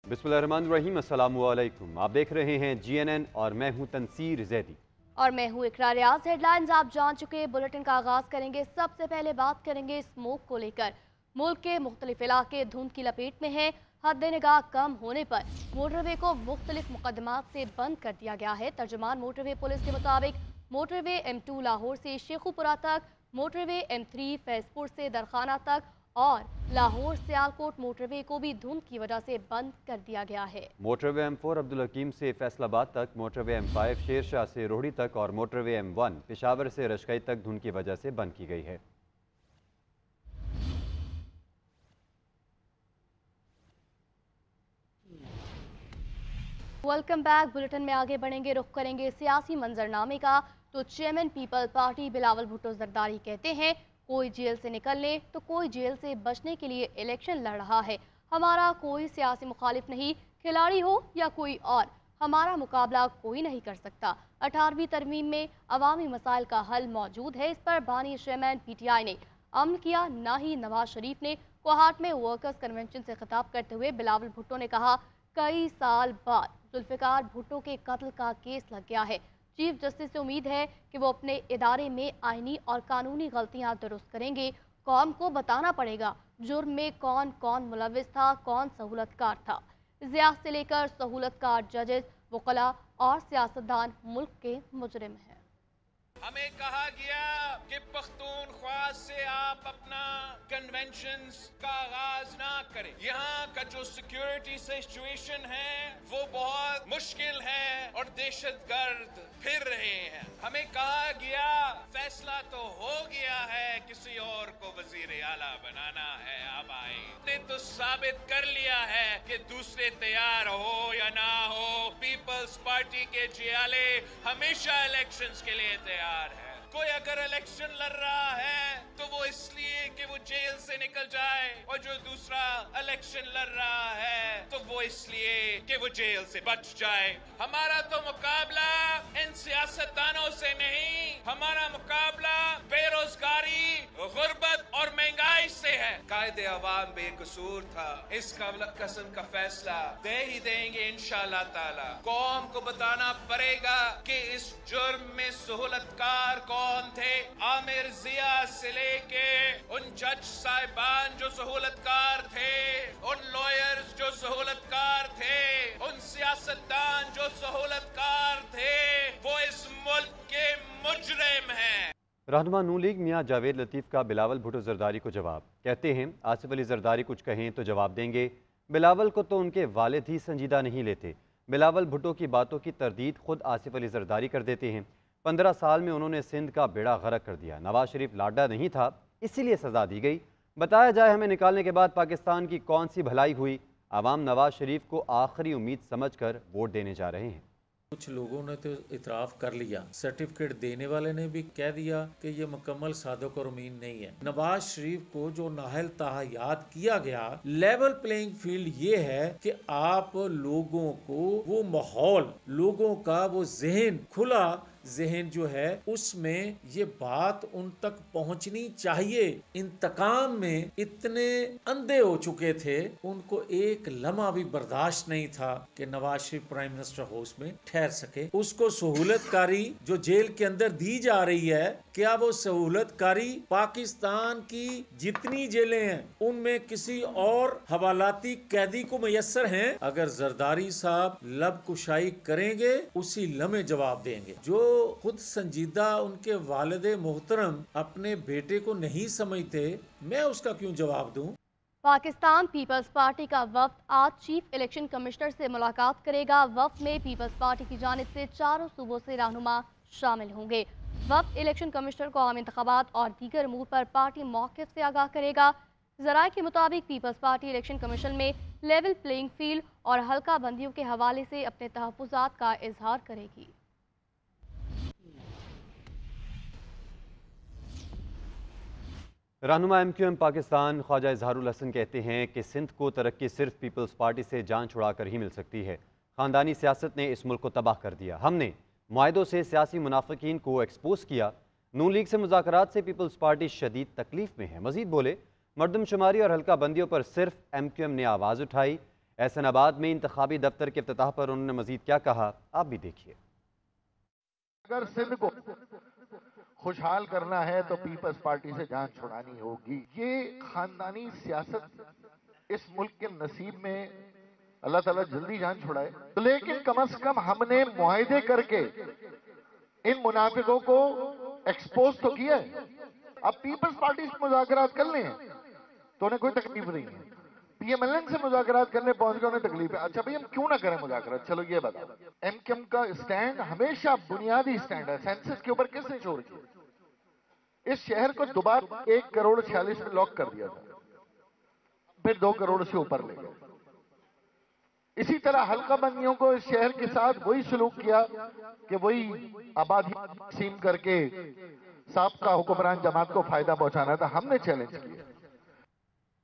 बिस्मिल्लाहिर्रहमानिर्रहीम, अस्सलामु अलैकुम। आप देख रहे हैं GNN और मैं हूं तनसीर जैदी और मैं हूँ इकरार रियाज। हेडलाइंस आप जान चुके। बुलेटिन का आगाज करेंगे। सबसे पहले बात करेंगे स्मोक को लेकर। मुल्क के मुख्तलिफ इलाके धुंध की लपेट में हैं। हद निगाह कम होने पर मोटरवे को मुख्तलिफ मुकदमात से बंद कर दिया गया है। तर्जुमान मोटरवे पुलिस के मुताबिक मोटरवे M2 लाहौर से शेखुपुरा तक, मोटरवे M3 फैजपुर से दरखाना तक और लाहौर सियालकोट मोटरवे को भी धुंध की वजह से बंद कर दिया गया है। मोटरवे M4 अब्दुल हकीम से फैसलाबाद तक, मोटरवे M5 शेरशाह से रोहड़ी तक और मोटरवे M1 पेशावर से रशकई तक धुंध की वजह से बंद की गई है। Welcome back. बुलेटिन में आगे बढ़ेंगे, रुख करेंगे सियासी मंजरनामे का। तो chairman people party Bilawal Bhutto Zardari कहते हैं, कोई जेल से निकलने तो कोई जेल से बचने के लिए इलेक्शन लड़ रहा है। हमारा कोई सियासी मुखालिफ नहीं, खिलाड़ी हो या कोई और, हमारा मुकाबला कोई नहीं कर सकता। 18वीं तरमीम में अवामी मसाइल का हल मौजूद है, इस पर बानी चेयरमैन PTI ने अमल किया। ना ही नवाज शरीफ ने कोहाट में वर्कर्स कन्वेंशन से खिताब करते हुए बिलावल भुट्टो ने कहा, कई साल बाद जुल्फिकार भुट्टो के कत्ल का केस लग गया है। चीफ जस्टिस से उम्मीद है कि वो अपने इदारे में आईनी और कानूनी गलतियां दुरुस्त करेंगे। कौम को बताना पड़ेगा जुर्म में कौन कौन मुलविस था, कौन सहूलतकार था। ज़िया से लेकर सहूलतकार जजेस, वकला और सियासतदान मुल्क के मुजरिम हैं। हमें कहा गया कि पख्तूनख्वा से आप अपना कन्वेंशन का आगाज ना करें। यहाँ का जो सिक्योरिटी सिचुएशन है वो बहुत मुश्किल है और दहशतगर्द फिर रहे हैं। हमें कहा गया फैसला तो हो गया है, किसी और को वजीर आला बनाना है। अब आए ने तो साबित कर लिया है कि दूसरे तैयार हो या ना हो, पीपल्स पार्टी के जियाले हमेशा इलेक्शंस के लिए तैयार है। कोई अगर इलेक्शन लड़ रहा है तो वो इसलिए कि वो जेल से निकल जाए, और जो दूसरा इलेक्शन लड़ रहा है तो वो इसलिए कि वो जेल से बच जाए। हमारा तो मुकाबला इन सियासतदानों से नहीं, हमारा मुकाबला बेरोजगारी, गुर्बत और महंगाई से है। कायदे अवाम बेकसूर था, इसका कसम का फैसला दे ही देंगे इंशाअल्लाह ताला। कौम को बताना पड़ेगा कि इस जुर्म में सहूलतकार कौन थे। आमिर जिया से लेके उन जज साहिबान जो सहूलतकार थे, उन लॉयर्स जो सहूलतकार थे, उन सियासतदान जो सहूलतकार थे, वो इस मुल्क के मुजरिम हैं। रहनुमा नून लीग मियां जावेद लतीफ़ का बिलावल भुट्टो जरदारी को जवाब। कहते हैं, आसिफ अली जरदारी कुछ कहें तो जवाब देंगे। बिलावल को तो उनके वालिद ही संजीदा नहीं लेते। बिलावल भुट्टो की बातों की तरदीद खुद आसिफ अली जरदारी कर देते हैं। 15 साल में उन्होंने सिंध का बेड़ा गर्क कर दिया। नवाज शरीफ लाडा नहीं था, इसीलिए सज़ा दी गई। बताया जाए हमें निकालने के बाद पाकिस्तान की कौन सी भलाई हुई। आवाम नवाज शरीफ को आखिरी उम्मीद समझकर वोट देने जा रहे हैं। कुछ लोगों ने तो इतराफ़ कर लिया, सर्टिफिकेट देने वाले ने भी कह दिया कि ये मुकम्मल सादक और अमीन नहीं है। नवाज शरीफ को जो नाहल ताहा याद किया गया, लेवल प्लेइंग फील्ड ये है कि आप लोगों को वो माहौल, लोगों का वो जहन, खुला जहन जो है, उसमें ये बात उन तक पहुंचनी चाहिए। इंतकाम में इतने अंधे हो चुके थे, उनको एक लम्हा भी बर्दाश्त नहीं था कि Nawaz Sharif prime minister house में ठहर सके। उसको सहूलतकारी जो जेल के अंदर दी जा रही है, क्या वो सहूलतकारी पाकिस्तान की जितनी जेलें हैं उनमें किसी और हवालाती कैदी को मैसर हैं? अगर जरदारी साहब लब कुशाई करेंगे, उसी लम्हे जवाब देंगे। जो खुद संजीदा उनके वालिदे मोहतरम अपने बेटे को नहीं समझते, मैं उसका क्यों जवाब दूं? पाकिस्तान पीपल्स पार्टी का वफ्द आज चीफ इलेक्शन कमिश्नर से मुलाकात करेगा। वफ्द में पीपल्स पार्टी की जानिब से चारों सूबों से रहनुमा शामिल होंगे। वफ्द इलेक्शन कमिश्नर को आम इंतखाबात और दीगर अमूर पर पार्टी मौक़िफ़ से आगाह करेगा। ज़राए के मुताबिक पीपल्स पार्टी इलेक्शन कमीशन में लेवल प्लेइंग फील्ड और हल्का बंदियों के हवाले से अपने तहफ़्फ़ुज़ात का इजहार करेगी। रहनुमा MQM पाकिस्तान ख्वाजा इजहारुल हसन कहते हैं कि सिंध को तरक्की सिर्फ पीपल्स पार्टी से जान छुड़ा कर ही मिल सकती है। ख़ानदानी सियासत ने इस मुल्क को तबाह कर दिया। हमने मुआहदों से सियासी मुनाफिकीन को एक्सपोज किया। नून लीग से मुज़ाकरात से पीपल्स पार्टी शदीद तकलीफ में है। मजीद बोले, मरदमशुमारी और हल्का बंदियों पर सिर्फ MQM ने आवाज़ उठाई। احسن آباد میں انتخابی دفتر کے افتتاح پر انہوں نے مزید کیا کہا، آپ بھی دیکھیے۔ اگر سندھ کو خوشحال کرنا ہے تو پیپلز پارٹی سے جان چھڑانی ہوگی۔ یہ خاندانی سیاست اس ملک کے نصیب میں اللہ تعالیٰ جلدی جان چھڑائے، لیکن کم از کم ہم نے معاہدے کر کے ان منافقوں کو ایکسپوز تو کیا ہے۔ اب پیپلز پارٹی سے مذاکرات کر لیں تو انہیں کوئی تکلیف نہیں ہے، پی ایم ایل این سے مذاکرات کرنے پہنچ گئے انہیں تکلیف ہے۔ اچھا بھئی ہم کیوں نہ کریں مذاکرات؟ چلو یہ بتاؤ، ایم کیو ایم کا اسٹینڈ ہمیشہ بنیادی اسٹینڈ ہے، سینسس کے اوپر کس نے چور کیا؟ اس شہر کو دوبارہ 1,46 میں لاک کر دیا تھا، پھر 2 کروڑ سے اوپر لے گئے۔ اسی طرح حلقہ بندیوں کو اس شہر کے ساتھ وہی سلوک کیا کہ وہی آبادی تقسیم کر کے سابقہ حکمران جماعت کو فائدہ پہنچانا تھا، ہم نے چیلنج کیا۔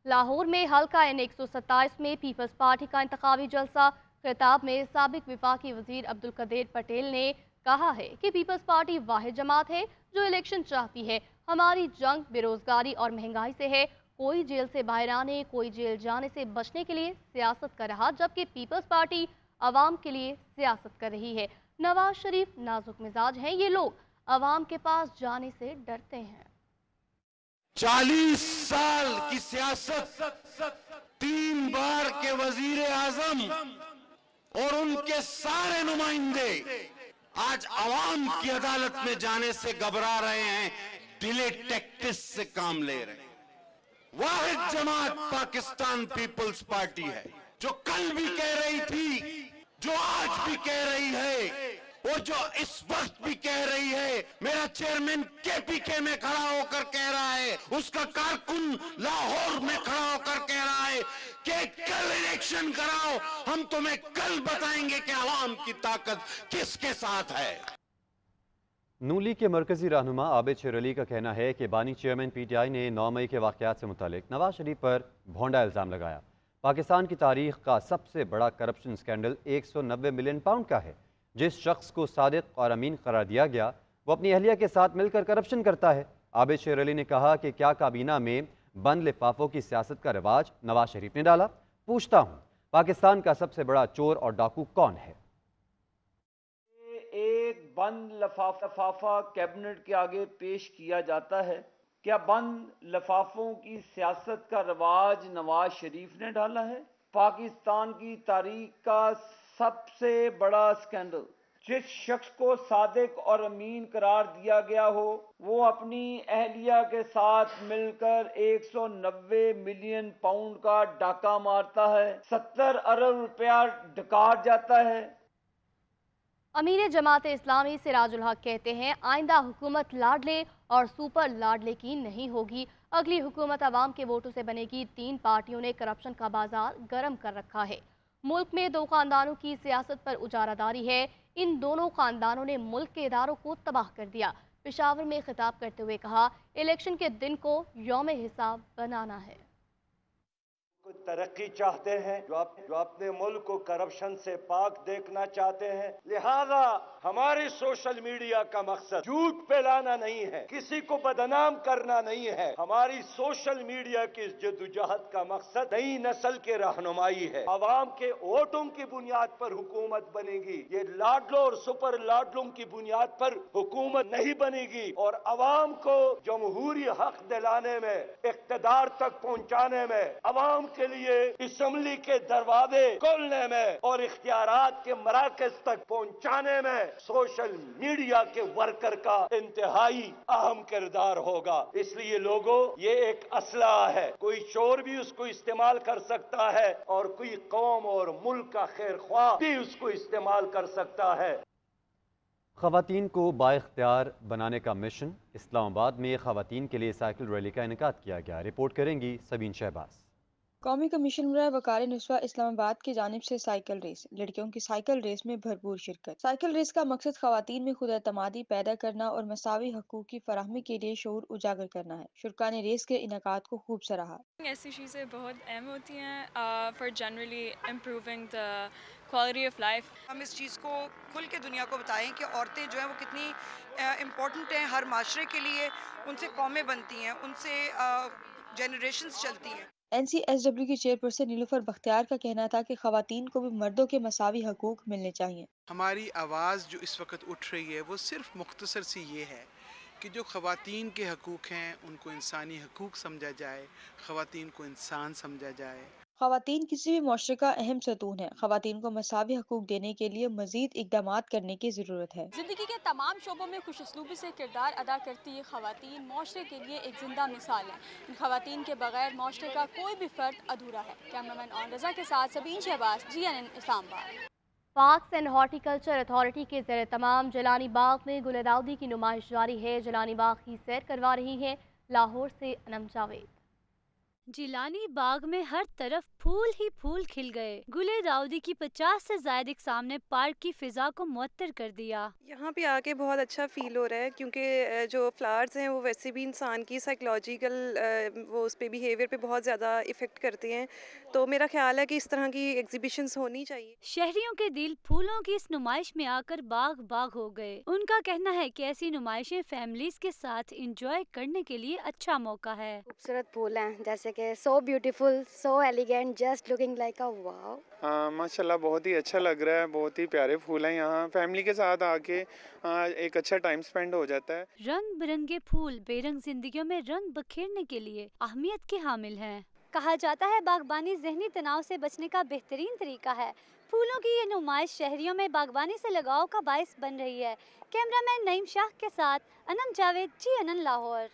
لاہور میں حلقہ N127 میں پیپلز پارٹی کا انتخابی جلسہ، خطاب میں سابق وفاقی وزیر عبدالقدیر پٹیل نے کہا ہے کہ پیپلز پارٹی واحد جماعت ہے جو الیکشن چاہتی ہے۔ ہماری جنگ بے روزگاری اور مہنگائی سے ہے، کوئی جیل سے باہر آنے، کوئی جیل جانے سے بچنے کے لیے سیاست کر رہا، جبکہ پیپلز پارٹی عوام کے لیے سیاست کر رہی ہے۔ نواز شریف نازک مزاج ہیں، یہ لوگ عوام کے پاس جانے سے ڈرتے ہیں۔ 40 سال کی سیاست، 3 بار کے وزیر اعظم اور ان کے سارے نمائندے آج عوام کی عدالت میں جانے سے گھبرا رہے ہیں، ڈیلے ٹیکٹس سے کام لے رہے ہیں۔ واحد جماعت پاکستان پیپلز پارٹی ہے، جو کل بھی کہہ رہی تھی، جو آج بھی کہہ رہی ہے اور جو اس وقت بھی کہہ رہی ہے۔ میرا چیئرمین KPK میں کھڑا ہو کر کہہ رہا ہے، اس کا کارکن لاہور میں کھڑا ہو کر کہہ رہا ہے کہ کل الیکشن کراؤ، ہم تمہیں کل بتائیں گے کہ عوام کی طاقت کس کے ساتھ ہے۔ نون لیگ کے مرکزی رہنما عابد شیر علی کا کہنا ہے کہ بانی چیئرمین PTI نے 9 مئی کے واقعات سے متعلق نواز شریف پر بھونڈا الزام لگایا۔ پاکستان کی تاریخ کا سب سے بڑا کرپشن سکینڈل 190 ملین پاؤنڈ کا ہے۔ جس شخص کو صادق اور امین قرار دیا گیا وہ اپنی اہلیہ کے ساتھ مل کر کرپشن کرتا ہے۔ عابد شیر علی نے کہا کہ کیا کابینہ میں بند لفافوں کی سیاست کا رواج نواز شریف نے ڈالا؟ پوچھتا ہوں، پاکستان کا سب سے بڑا چور اور ڈاکو کون ہے؟ ایک بند لفافہ کیبنٹ کے آگے پیش کیا جاتا ہے، کیا بند لفافوں کی سیاست کا رواج نواز شریف نے ڈالا ہے؟ پاکستان کی تاریخ کا سب سے بڑا اسکینڈل، جس شخص کو صادق اور امین قرار دیا گیا ہو وہ اپنی اہلیہ کے ساتھ مل کر 190 ملین پاؤنڈ کا ڈاکہ مارتا ہے، 70 ارب روپیہ ڈکار جاتا ہے۔ امیر جماعت اسلامی سراج الحق کہتے ہیں آئندہ حکومت لاڈلے اور سپر لاڈلے کی نہیں ہوگی، اگلی حکومت عوام کے ووٹوں سے بنے گی۔ 3 پارٹیوں نے کرپشن کا بازار گرم کر رکھا ہے۔ ملک میں 2 خاندانوں کی سیاست پر اجارہ داری ہے، ان دونوں خاندانوں نے ملک کے اداروں کو تباہ کر دیا۔ پشاور میں خطاب کرتے ہوئے کہا الیکشن کے دن کو یوم حساب بنانا ہے۔ ترقی چاہتے ہیں، جو اپنے ملک کو کرپشن سے پاک دیکھنا چاہتے ہیں، لہذا ہمارے سوشل میڈیا کا مقصد جھوٹ پھیلانا نہیں ہے، کسی کو بدنام کرنا نہیں ہے۔ ہماری سوشل میڈیا کی جدوجہد کا مقصد نئی نسل کے رہنمائی ہے، عوام کے ووٹوں کی بنیاد پر حکومت بنے گی، یہ لاڈلوں اور سپر لاڈلوں کی بنیاد پر حکومت نہیں بنے گی، اور عوام کو جمہوری حق دلانے میں، اقتدار تک پہنچانے میں، عوام کے لیے اسمبلی کے دروازے کھولنے میں اور اختیارات کے مراکز تک پہنچانے میں سوشل میڈیا کے ورکر کا انتہائی اہم کردار ہوگا۔ اس لیے لوگوں، یہ ایک اسلحہ ہے، کوئی چور بھی اس کو استعمال کر سکتا ہے اور کوئی قوم اور ملک کا خیر خواہ بھی اس کو استعمال کر سکتا ہے۔ خواتین کو بااختیار بنانے کا مشن، اسلام آباد میں خواتین کے لیے سائیکل ریلی کا انعقاد کیا گیا۔ رپورٹ کریں گی سبین شہباز۔ قومی کمیشن برائے وقار نسواں اسلام آباد کی جانب سے سائیکل ریس، لڑکیوں کی سائیکل ریس میں بھرپور شرکت۔ سائیکل ریس کا مقصد خواتین میں خود اعتمادی پیدا کرنا اور مساوی حقوق کی فراہمی کے لیے شعور اجاگر کرنا ہے۔ شرکاء نے ریس کے انعقاد کو خوب سراہا۔ ایسی چیزیں بہت اہم ہوتی ہیں for generally improving the quality of life. ہم اس چیز کو کھل کے دنیا کو بتائیں کہ عورتیں جو ہیں وہ کتنی امپورٹنٹ ہیں ہر معاشرے کے لیے، ان سے قومیں بنتی ہیں، ان سے جنریشنز چلتی ہیں۔ NCSW की चेयरपर्सन नीलूफर बख्तियार का कहना था कि खवातीन को भी मर्दों के मसावी हकूक मिलने चाहिए। हमारी आवाज़ जो इस वक्त उठ रही है वो सिर्फ मुख्तसर सी ये है कि जो ख़वातीन के हकूक़ हैं उनको इंसानी हकूक़ समझा जाए, ख़वातीन को इंसान समझा जाए। खवातीन किसी भी मुआशरे का अहम सतून है। खवातीन को मसावी हकूक देने के लिए मजीद इकदामात करने की ज़रूरत है। जिंदगी के तमाम शोबों में खुशउस्लूबी से किरदार अदा करती ये खवातीन मुआशरे के लिए एक जिंदा मिसाल है। इन खवातीन के बगैर मुआशरे का कोई भी फर्द अधूरा है। कैमरामैन ऑन रजा के साथ Sabeen Shahbaz, GNN Islamabad. Parks and horticulture authority के ज़ेर तमाम जलानी बाग में गुल दाउदी की नुमाइश जारी है। जलानी बाग की सैर करवा रही हैं लाहौर से अनम जावेद। जिलानी बाग में हर तरफ फूल ही फूल खिल गए। गुले दाऊदी की 50 से ज्यादा इक़साम ने पार्क की फिजा को मुअत्तर कर दिया। यहाँ पे आके बहुत अच्छा फील हो रहा है क्योंकि जो फ्लावर्स हैं वो वैसे भी इंसान की साइकोलॉजिकल वो उस पे बिहेवियर पे बहुत ज़्यादा इफ़ेक्ट करते हैं। तो मेरा ख्याल है कि इस तरह की एग्जीबिशंस होनी चाहिए। शहरियों के दिल फूलों की इस नुमाइश में आकर बाग बाग हो गए। उनका कहना है कि ऐसी नुमाइशें फैमिलीज के साथ इंजॉय करने के लिए अच्छा मौका है। खूबसूरत फूल हैं जैसे कि so beautiful, so elegant, just looking like a wow. हाँ माशाल्लाह बहुत ही अच्छा लग रहा है। बहुत ही प्यारे फूल हैं। यहाँ फैमिली के साथ आके एक अच्छा टाइम स्पेंड हो जाता है। रंग बिरंगे फूल बेरंग जिंदगियों में रंग बखेरने के लिए अहमियत के हामिल हैं। कहा जाता है बागबानी ज़हनी तनाव से बचने का बेहतरीन तरीका है। फूलों की ये नुमाइश शहरियों में बागबानी से लगाव का बायस बन रही है। कैमरामैन नईम शाह के साथ अनम जावेद, GNN लाहौर।